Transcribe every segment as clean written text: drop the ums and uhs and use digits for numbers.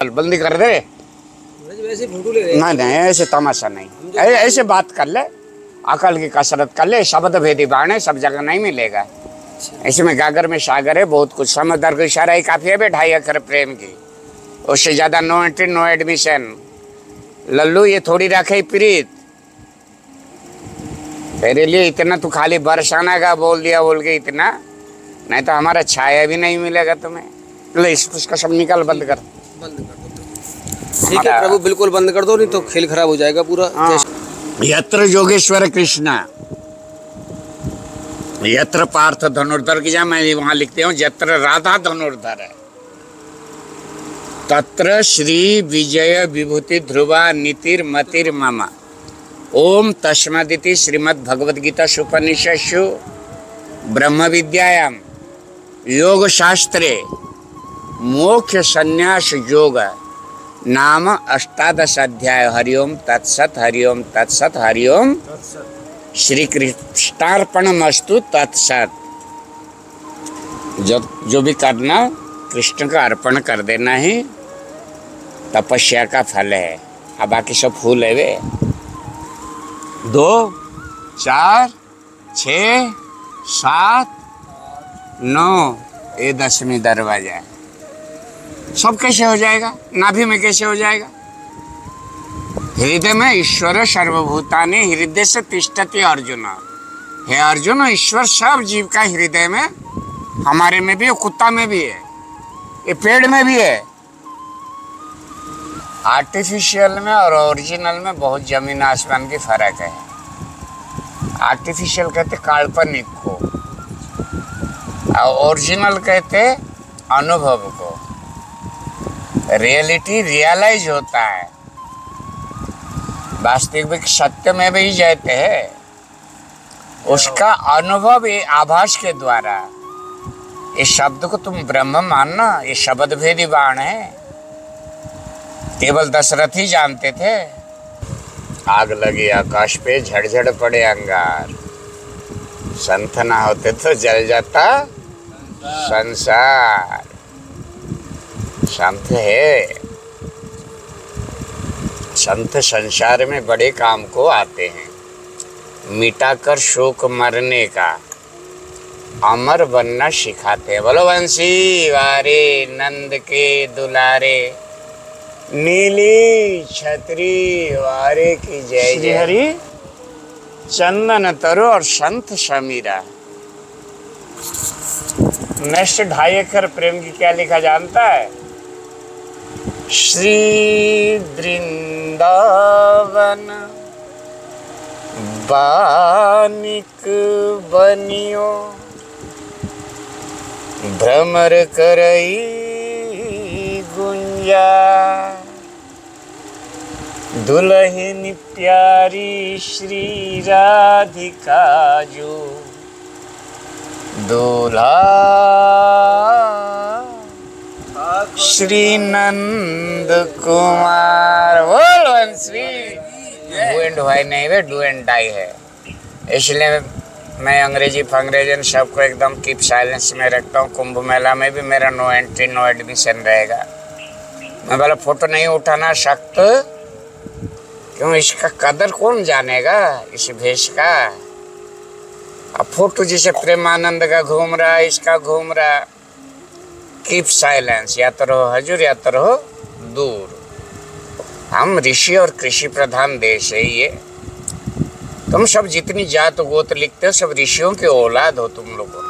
बंदी कर दे। वैसे फोटो ले रहे नहीं ऐसे तमाशा नहीं, ऐसे बात कर ले, अकल की कसरत कर ले। शब्द भेदी बाणे सब जगह नहीं मिलेगा। इसमें गागर में सागर है, बहुत कुछ। समझदार को इशारा ही काफी है बे, 2.5 अक्षर प्रेम की, उससे ज्यादा नो एंट्री नो एडमिशन। लल्लू ये थोड़ी रखे प्रीत तेरे लिए। इतना तू खाली बरसाना का बोल दिया बोल के इतना, नहीं तो हमारा छाया भी नहीं मिलेगा तुम्हें। ले इसका सब निकाल, बंद कर दो। ठीक है प्रभु, बिल्कुल बंद कर दो, नहीं तो खेल खराब हो जाएगा पूरा। यत्र योगेश्वर कृष्णा यत्र पार्थ धनुर्धर की, जहाँ मैं वहां लिखते हूँ यत्र राधा धनुर्धर है, तत्र श्री विजय विभूति ध्रुवा नीतिर मतिर मम। ओम तस्मादिति श्रीमद् भगवद गीता उपनिषत्सु ब्रह्म विद्यायां योग शास्त्रे मोक्ष संन्यास योग नाम 18 अध्याय। हरिओम तत्सत, हरिओम तत्सत, हरिओम श्री कृष्णार्पणमस्तु तत्सत। जो भी करना कृष्ण का अर्पण कर देना ही तपस्या का फल है। अब बाकी सब फूल है वे। 2 4 6 7 9 ये 10वीं दरवाजा है। सब कैसे हो जाएगा? नाभि में कैसे हो जाएगा? हृदय में ईश्वर सर्वभूतानि हृदय से तिष्ठति अर्जुन। हे अर्जुन, ईश्वर सब जीव का हृदय में, हमारे में भी है, कुत्ता में भी है, ये पेड़ में भी है। आर्टिफिशियल में और ओरिजिनल में बहुत जमीन आसमान की फर्क है। आर्टिफिशियल कहते काल्पनिक को, और ओरिजिनल कहते अनुभव को। रियलिटी रियलाइज होता है, वास्तविक सत्य में भी जाते हैं, उसका अनुभव ये आभास के द्वारा। इस शब्द को तुम ब्रह्म मानना, ये शब्द भेदी बाण है, केवल दशरथ ही जानते थे। आग लगी आकाश पे, झड़झड़ पड़े अंगार, संत ना होते तो जल जाता संसार। संत है, संत संसार में बड़े काम को आते हैं, मिटाकर शोक मरने का, अमर बनना सिखाते हैं। बोलो बंसी वारे नंद के दुलारे, नीली छतरी वारे की जय जय। हरि चंदन तरु और संत समीरा। नेक्स्ट 2.5 अक्षर प्रेम की क्या लिखा जानता है? श्री वृंदावन बानिक बनियो, भ्रमर करई गुंजा, दुल्हन प्यारी श्री राधिका जो, दूल्हा श्री नंद कुमार। बोल वंशी। डू एंड वाई नहीं वे, डू एंड डाई है। इसलिए मैं अंग्रेजी फंग्रेजन सबको एकदम कीप साइलेंस में रखता हूँ। कुंभ मेला में भी मेरा नो एंट्री नो एडमिशन रहेगा। मैं बोला फोटो नहीं उठाना सख्त, क्यों? इसका कदर कौन जानेगा इस भेष का। अब फोटो जैसे प्रेमानंद का घूम रहा, इसका घूम रहा। कीप साइलेंस, या तो रहो हजूर या तो रहो दूर। हम ऋषि और कृषि प्रधान देश है ये। तुम सब जितनी जात गोत लिखते हो, सब ऋषियों के औलाद हो तुम लोगों।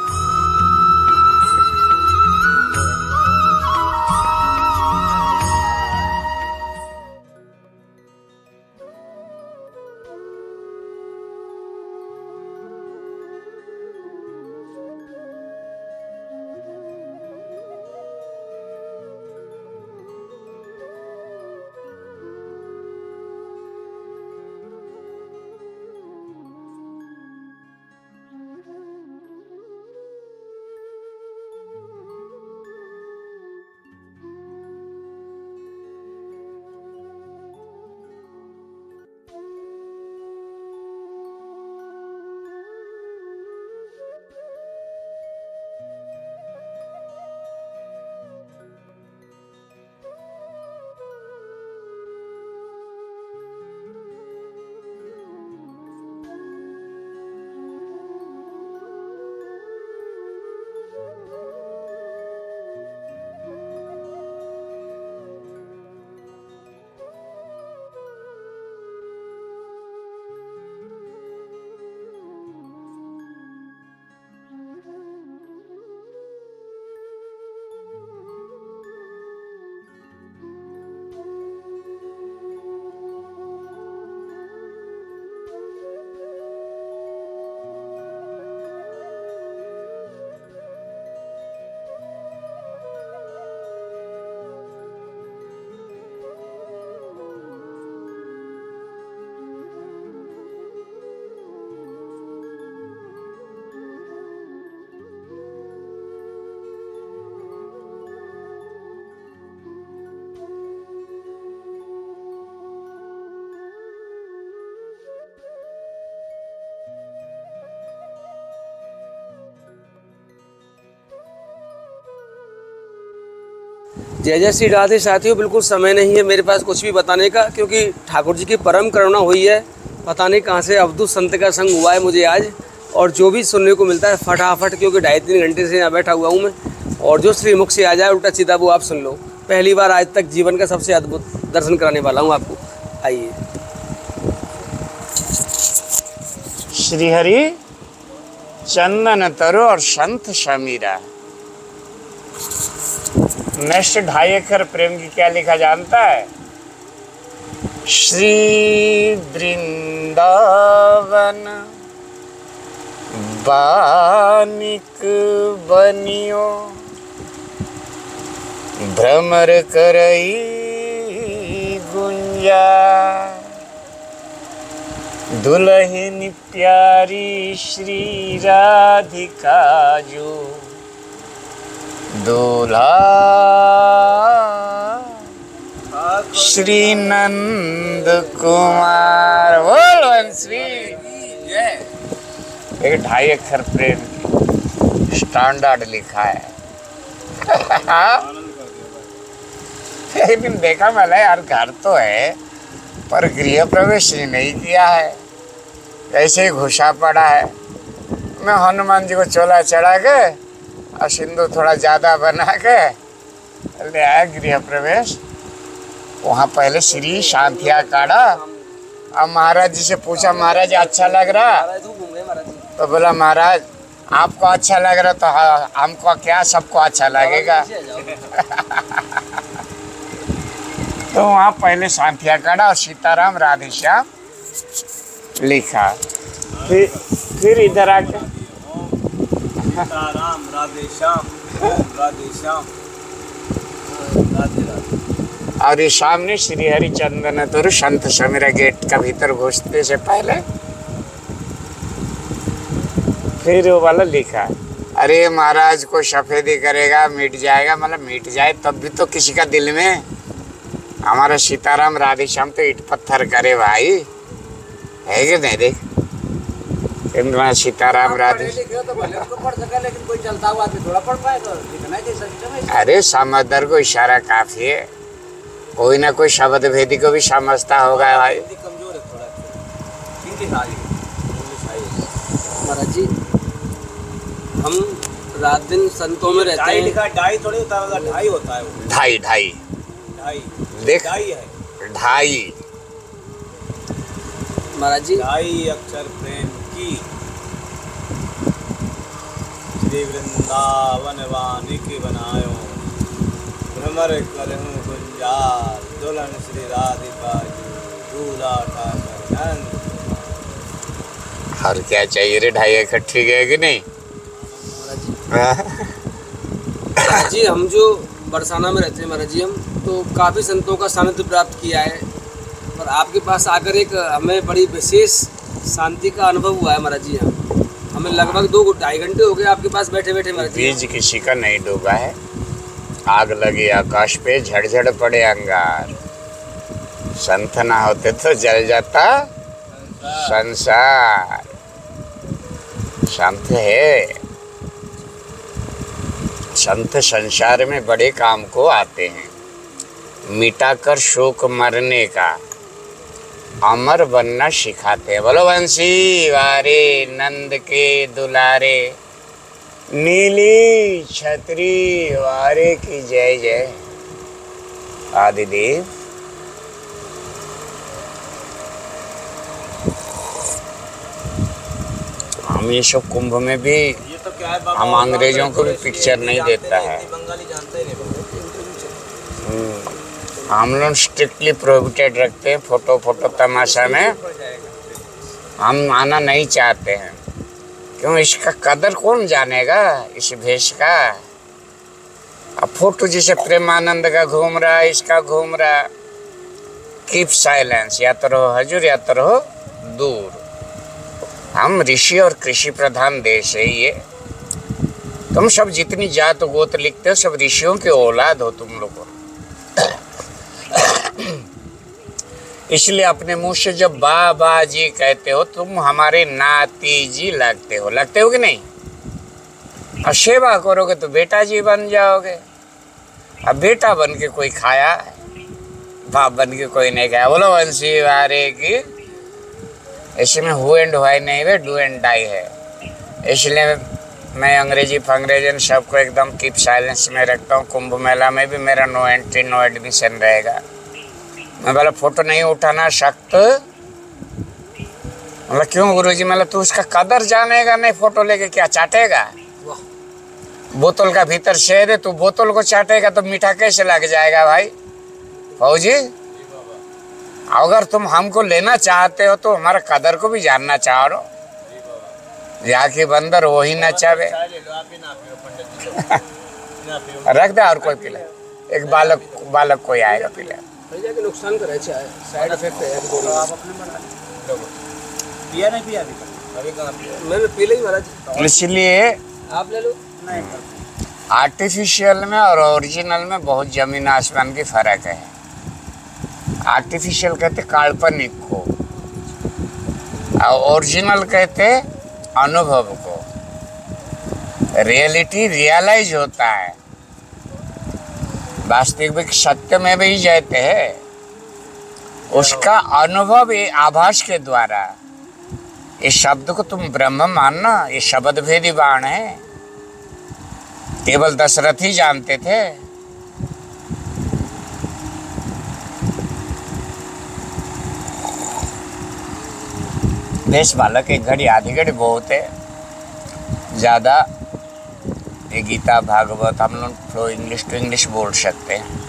जय जय श्री राधे साथियों, बिल्कुल समय नहीं है मेरे पास कुछ भी बताने का, क्योंकि ठाकुर जी की परम करुणा हुई है। पता नहीं कहाँ से अवधूत संत का संग हुआ है मुझे आज, और जो भी सुनने को मिलता है फटाफट, क्योंकि 2.5-3 घंटे से यहाँ बैठा हुआ हूँ मैं, और जो श्रीमुख से आ जाए उल्टा सीधा वो आप सुन लो। पहली बार आज तक जीवन का सबसे अद्भुत दर्शन कराने वाला हूँ आपको। आइए। श्रीहरि चंदन तरु और संत समीरा। नेक्स्ट 2.5 अक्षर प्रेम की क्या लिखा जानता है? श्री वृंदावन बानिक बनियो, भ्रमर करई गुंजा, दुल्हन प्यारी श्री राधिका जो, दूल्हा श्री नंद कुमार। बोल वंशी। एक 2.5 अक्षर प्रेम की स्टैंडर्ड लिखा है। एक दिन देखा मैंने यार, घर तो है पर गृह प्रवेश ही नहीं किया है, ऐसे ही घुसा पड़ा है। मैं हनुमान जी को चोला चढ़ा के और सिंदूर थोड़ा ज़्यादा बना के ले आया गृह प्रवेश। वहाँ पहले श्री शांतिया काढ़ा और महाराज जी से पूछा, महाराज अच्छा लग रहा? तो बोला महाराज आपको अच्छा लग रहा तो हमको क्या, सबको अच्छा लगेगा। तो वहाँ पहले शांतिया काढ़ा और सीताराम राधे श्याम लिखा। फिर इधर आके सीताराम राधे श्याम, राधे श्याम, राधे राधे। और ये सामने श्री हरिचंदन तरु संत समीरा गेट का भीतर घुसते से पहले फिर वो वाला लिखा, अरे महाराज को सफेदी करेगा मिट जाएगा। मतलब मिट जाए तब भी तो किसी का दिल में। हमारा सीताराम राधे श्याम तो ईट पत्थर करे भाई, है कि नहीं? देख इंद्रा सीताराम राधे। अरे समझदार को इशारा काफी है, कोई ना कोई शब्द भेदी को भी समझता होगा भाई। महाराज जी हम रात दिन संतों में रहते हैं। ढाई थोड़ी होता है, ढाई होता है वो। ढाई देख, ढाई है, 2.5 महाराज जी। 2.5 अक्षर प्रेम की। श्री वृंदावन वानी की बनायो, भ्रमर करहूँ गुंजार, दुल्हन श्री राधिका दूल्हा ठाकुर नंद। और क्या चाहिए रे? 2.5 इकट्ठी गए कि नहीं? महाराज जी हम जो बरसाना में रहते हैं महाराज जी, हम तो काफ़ी संतों का सानिध्य प्राप्त किया है, और आपके पास आकर एक हमें बड़ी विशेष शांति का अनुभव हुआ है महाराज जी। हमें लगभग 2-2.5 घंटे हो गए आपके पास बैठे बैठे महाराज जी। बीज किसी का नहीं डूबा है, आग लगी आकाश पे झड़झड़ पड़े अंगार, संत ना होते तो जल जाता संसार। संत है, संत संसार में बड़े काम को आते हैं, मिटाकर शोक मरने का, अमर बनना सिखाते हैं। बोलो वंशी वारे नंद के दुलारे, नीली छतरी वारे की जय जय। आदिदेव हम ये सब कुंभ में भी तो क्या है बाबा, हम अंग्रेजों को भी पिक्चर नहीं देता है। बंगाली जानते ही नहीं। हम लोग स्ट्रिक्टली प्रोहिबिटेड रखते हैं। फोटो तमाशा में हम आना नहीं चाहते हैं। क्यों? इसका कदर कौन जानेगा इस भेष का। अब फोटो जिसे प्रेमानंद का घूम रहा है, इसका घूम रहा। कीप साइलेंस, या तो रहो हजूर या तो रहो दूर। हम ऋषि और कृषि प्रधान देश है ये। तुम सब जितनी जात गोत लिखते हो सब ऋषियों के औलाद हो तुम लोगों। इसलिए अपने मुंह से जब बाबा जी कहते हो तुम हमारे नाती जी लगते हो कि नहीं? और सेवा करोगे तो बेटा जी बन जाओगे। अब बेटा बन के कोई खाया, बाप बन के कोई नहीं खाया। बोलो वंशी वारे की। इसमें हु एंड व्हाई नहीं है, डू एंड डाई है। इसलिए मैं अंग्रेजी फंग्रेजन सबको एकदम कीप साइलेंस में रखता हूँ। कुंभ मेला में भी मेरा नो एंट्री नो एडमिशन रहेगा। मैं बोला फोटो नहीं उठाना सख्त। मतलब क्यों गुरुजी? मतलब तू उसका कदर जानेगा नहीं, फोटो लेके क्या चाटेगा? बोतल का भीतर शहद है, तू बोतल को चाटेगा तो मीठा कैसे लग जाएगा भाई? फौजी, अगर तुम हमको लेना चाहते हो तो हमारा कदर को भी जानना चाहो। यहाँ की बंदर वही नचावे। रख दे और कोई पिला। एक बालक कोई आएगा पिला। नुकसान करे, साइड इफेक्ट है। पिया नहीं पिया अभी कहाँ पिया? मैंने पी ली महाराज। इसलिए आप ले लो। नहीं आर्टिफिशियल में और ओरिजिनल में बहुत जमीन आसमान की फर्क है। आर्टिफिशियल कहते काल्पनिक को और ओरिजिनल कहते अनुभव को। रियलिटी रियलाइज होता है, वास्तविक सत्य में भी जाते हैं। उसका अनुभव ये आभास के द्वारा। इस शब्द को तुम ब्रह्म मानना, ये शब्द भेदी बाण है। केवल दशरथ ही जानते थे। देश बालक एक घड़ी आधी घड़ी बहुत है, ज़्यादा ये गीता भागवत हम लोग फ्लो इंग्लिश टू इंग्लिश बोल सकते हैं।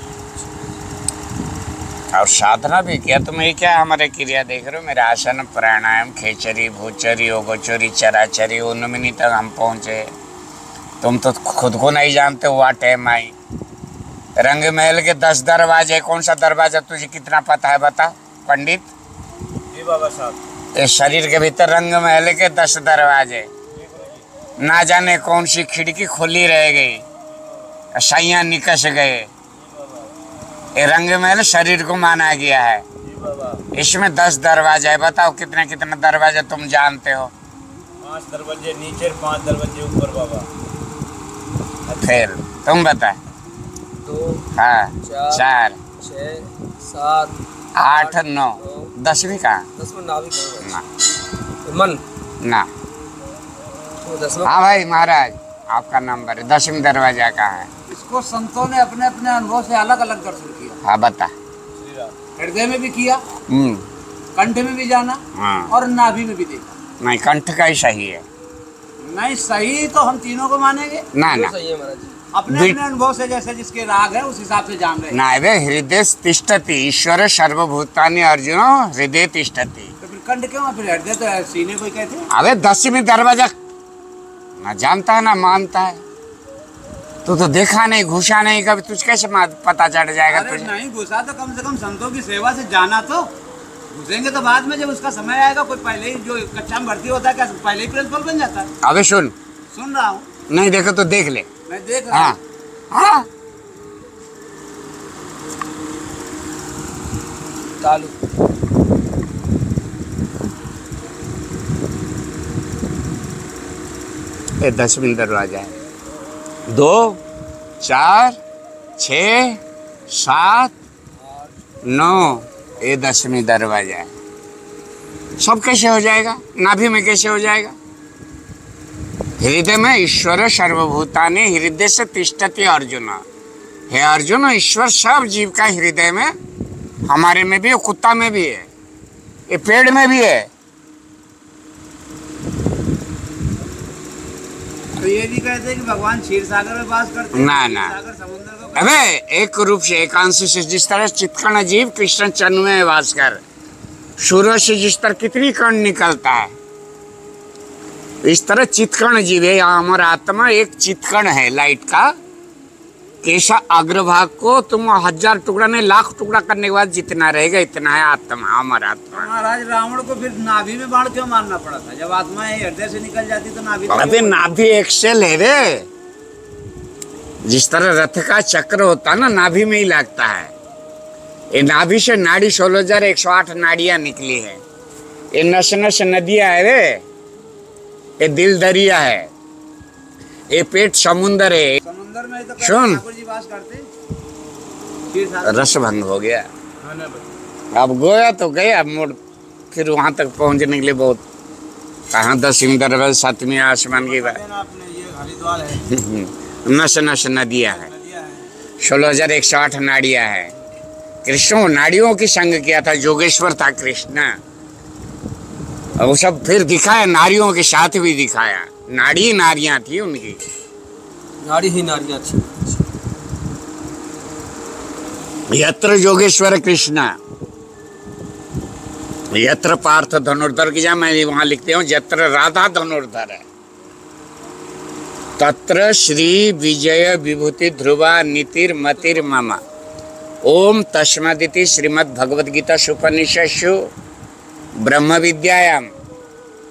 और साधना भी किया। तुम ये क्या हमारे क्रिया देख रहे हो? मेरे आसन प्राणायाम खेचरी भूचरी योगोचरी चराचरी उन्नमिनी तक हम पहुँचे। तुम तो खुद को नहीं जानते हुआ टाइम आई। रंग महल के 10 दरवाजे, कौन सा दरवाजा तुझे कितना पता है बता पंडित? जी बाबा साहब। इस शरीर के भीतर रंग महल के 10 दरवाजे, ना जाने कौन सी खिड़की खुली रह गई, सैया निकस गए। ये रंग महल शरीर को माना गया है। इसमें 10 दरवाजे है। बताओ कितने कितने दरवाजे तुम जानते हो? 5 दरवाजे नीचे, 5 दरवाजे ऊपर बाबा। फिर तुम बता। 2 हाँ 4 6 7 8 9 10वीं कहाँ? 10 में नाभि कहाँ ना है? मन ना। तो 10वां। हाँ भाई महाराज आपका नंबर है। 10वीं दरवाजा कहाँ है? इसको संतों ने अपने अपने अनुभव से अलग अलग दर्शन किया। हाँ बता। हृदय में भी किया, हम्म। कंठ में भी जाना हाँ। और नाभि में भी देखा। नहीं कंठ का ही सही है। नहीं सही तो हम तीनों को मानेंगे। ना ना सही है महाराज जी। अपने अपने अनुभव से जैसे जिसके राग है उस हिसाब से जान रहे हैं। ना वे हृदय तिष्ठति ईश्वर सर्वभूतानि अर्जुन हृदय तिष्ठति। तो फिर कंठ क्यों? फिर हृदय तो सीने को ही कहते हैं। अबे 10वीं दरवाजा ना जानता है ना मानता है। तू तो देखा नहीं घुसा नहीं कभी, तुझ कैसे पता चढ़ जाएगा अरे तुझे? नहीं घुसा तो कम से कम संतों की सेवा से जाना। तो घुसेंगे तो बाद में जब उसका समय आएगा। कोई पहले ही जो कक्षा में भर्ती होता है क्या पहले ही प्रिंसिपल बन जाता है? अबे सुन सुन रहा हूँ नहीं देखो तो देख ले। मैं देख रहा हाँ हूँ। हाँ तालु ये 10वीं दरवाजा है। 2 4 6 7 9 ये 10वीं दरवाजा है। सब कैसे हो जाएगा? नाभि में कैसे हो जाएगा? हृदय में ईश्वर सर्वभूतानि हृदय से तिष्ठति अर्जुन। हे अर्जुन ईश्वर सब जीव का हृदय में, हमारे में भी है, कुत्ता में भी है, ये पेड़ में भी है। तो ये भी कहते हैं कि भगवान क्षीर सागर में वास करते हैं। ना ना सागर समुद्र को अबे एक रूप से एकांश से जिस तरह चित्कर्ण जीव कृष्ण चन्नु में वास कर, सूर्य से जिस तरह कितनी कण निकलता है इस तरह चित्कर्ण जीव है। हमारा आत्मा एक चित्कर्ण है लाइट का। कैसा अग्रभाग को तुम 1000 टुकड़ा नहीं लाख टुकड़ा करने के बाद जितना रहेगा इतना है आत्मा, हमारा आत्मा। महाराज रावण को फिर नाभि में बाण क्यों मारना पड़ा था? जब आत्मा हृदय से निकल जाती तो नाभि अबे नाभि एक सेल है रे। जिस तरह रथ का चक्र होता है ना नाभि में ही लगता है। ये नाभि से नाड़ी 16,108 नाड़ियां निकली है। ये नस नस नदियां है रे। ये दिल दरिया है, ये पेट समुंदर है। समुद्र में तो सुन। ठाकुर जी वास करते। खीर साथ रस भंग हो गया। हाँ ना भाई। अब गोया तो गए, अब मुड़ फिर वहां तक पहुंचने के लिए बहुत, कहाँ 10वीं दरवाजे 7वीं आसमान की बात। ना आपने ये हरिद्वार है, नस नस नदियां है, नदियाँ हैं। 16,108 नाड़ियां है। कृष्ण नाड़ियों की संग किया था, जोगेश्वर था कृष्ण। और वो सब फिर दिखाया, नारियों के साथ भी दिखाया, नाड़ी नारियां थी उनकी। नाड़ी ही नारियां थी। यत्र जोगेश्वर कृष्ण यत्र पार्थ धनुर्धर की, मैं वहां लिखते हूँ यत्र राधा धनुर्धर है, तत्र श्री विजय विभूति ध्रुवा नीतिर मतिर मम। ओम तस्मादिति श्रीमद् भगवद गीता उपनिषत्सु ब्रह्म विद्यायां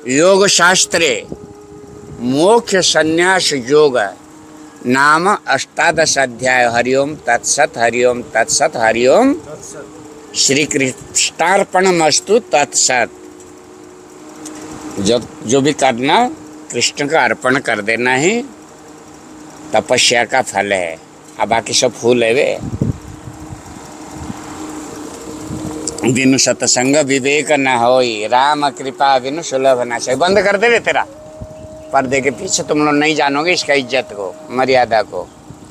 योग शास्त्रे मोक्ष संन्यास योग नाम 18 अध्याय। हरिओम तत्सत, हरिओम तत्सत, हरिओम श्री कृष्णार्पणमस्तु तत्सत। जो भी करना कृष्ण का अर्पण कर देना ही तपस्या का फल है। अब बाकी सब फूल है वे। बिनु सत्संग विवेक न होई, राम कृपा बिनु सुलभ न सही। बंद कर दे रे तेरा पर्दे के पीछे, तुम लोग नहीं जानोगे इसका इज्जत को, मर्यादा को।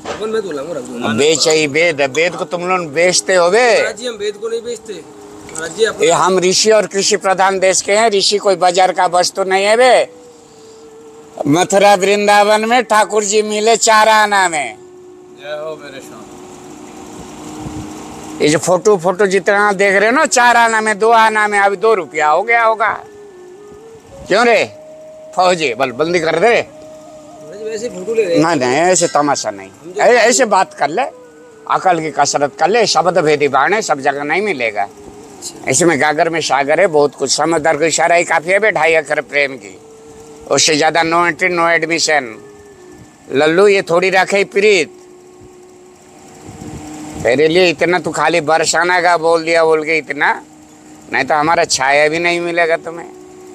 मैं तो लाऊंगा, रख दूंगा। बेच ही वेद, वेद को तुम लोग बेचते हो बे। महाराज जी हम वेद को नहीं बेचते महाराज जी। ये हम ऋषि और कृषि प्रधान देश के हैं, ऋषि कोई बाजार का वस्तु नहीं है बे। मथुरा वृंदावन में ठाकुर जी मिले 4 आना में। जय हो मेरे स्वामी। ये जो फोटो जितना देख रहे हो ना, 4 आना में, 2 आना में, अभी 2 रुपया हो गया होगा। क्यों रे फौजी, बल बंदी कर दे। वैसे फोटो ले रहे नहीं ऐसे तमाशा नहीं, ऐसे बात कर ले, अकल की कसरत कर ले। शब्द भेदी बाण है, सब जगह नहीं मिलेगा। ऐसे में गागर में सागर है, बहुत कुछ। समझदार को इशारा ही काफी है बे, 2.5 अक्षर प्रेम की, उससे ज्यादा नो एंट्री नो एडमिशन। लल्लू ये थोड़ी रखे प्रीत, तेरे लिए इतना तू खाली बरसाना का बोल दिया बोल के इतना, नहीं तो हमारा छाया भी नहीं मिलेगा तुम्हें।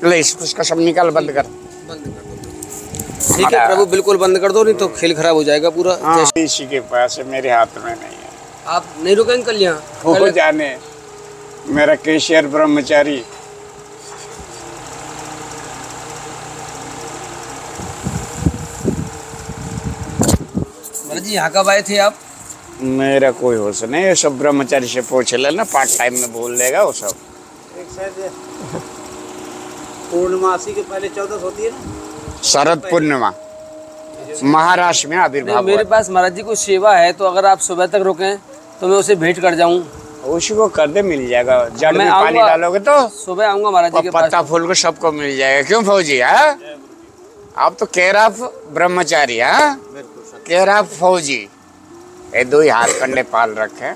ले इसका सब निकाल, बंद कर। बंद कर दो। ठीक है प्रभु, बिल्कुल बंद कर दो, नहीं तो खेल खराब हो जाएगा पूरा। इसी के पास है, मेरे हाथ में नहीं है। आप नहीं रुकेंगे कल यहाँ? हो जाने मेरा कैशियर ब्रह्मचारी। महाराज जी यहाँ कब आए थे आप? मेरा कोई होश नहीं, ये सब ब्रह्मचारी से पूछ लेना, पार्ट टाइम में बोल देगा वो सब। एक शायद पूर्णमासी के पहले 14 होती है ना, शरद पूर्णिमा महाराष्ट्र में आविर्भाव। मेरे पास महाराज जी को सेवा है, तो अगर आप सुबह तक रुकें तो मैं उसे भेंट कर जाऊं। उसी को कर दे, मिल जाएगा। जड़ में मैं पानी डालोगे तो सुबह आऊंगा महाराज जी के पास। पत्ता फूल को सबको मिल जाएगा। क्यों फौजी? हाँ आप तो केयर ऑफ ब्रह्मचारी, हाँ केयर ऑफ फौजी। ये 2 ही हाथ कंडे पाल रखे।